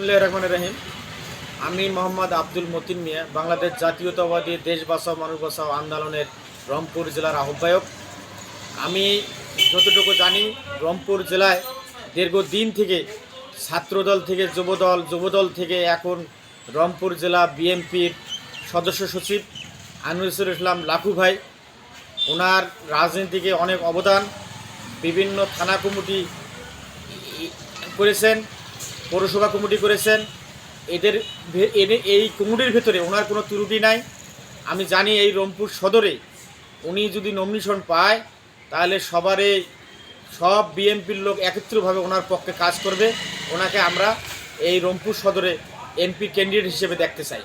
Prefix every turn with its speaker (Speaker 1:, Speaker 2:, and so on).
Speaker 1: বিসমিল্লাহির রহমানির রহিম। আমি মোহাম্মদ আব্দুল মতিন মিয়া, বাংলাদেশ জাতীয়তাবাদী দেশ বাঁচাও মানুষ বাঁচাও আন্দোলনের রংপুর জেলার আহ্বায়ক। আমি যতটুকু জানি, রংপুর জেলায় দীর্ঘদিন থেকে ছাত্রদল থেকে যুবদল থেকে এখন রংপুর জেলা বিএনপির সদস্য সচিব আনিসুল ইসলাম লাখু ভাই, ওনার রাজনীতিকে অনেক অবদান। বিভিন্ন থানা কমিটি করেছেন, পৌরসভা কমিটি করেছেন। এই কমিটির ভেতরে ওনার কোনো ত্রুটি নাই। আমি জানি এই রংপুর সদরে উনি যদি নমিনেশন পায় তাহলে সব বিএনপির লোক একত্রিতভাবে ওনার পক্ষে কাজ করবে। ওনাকে আমরা এই রংপুর সদরে এমপি ক্যান্ডিডেট হিসেবে দেখতে চাই।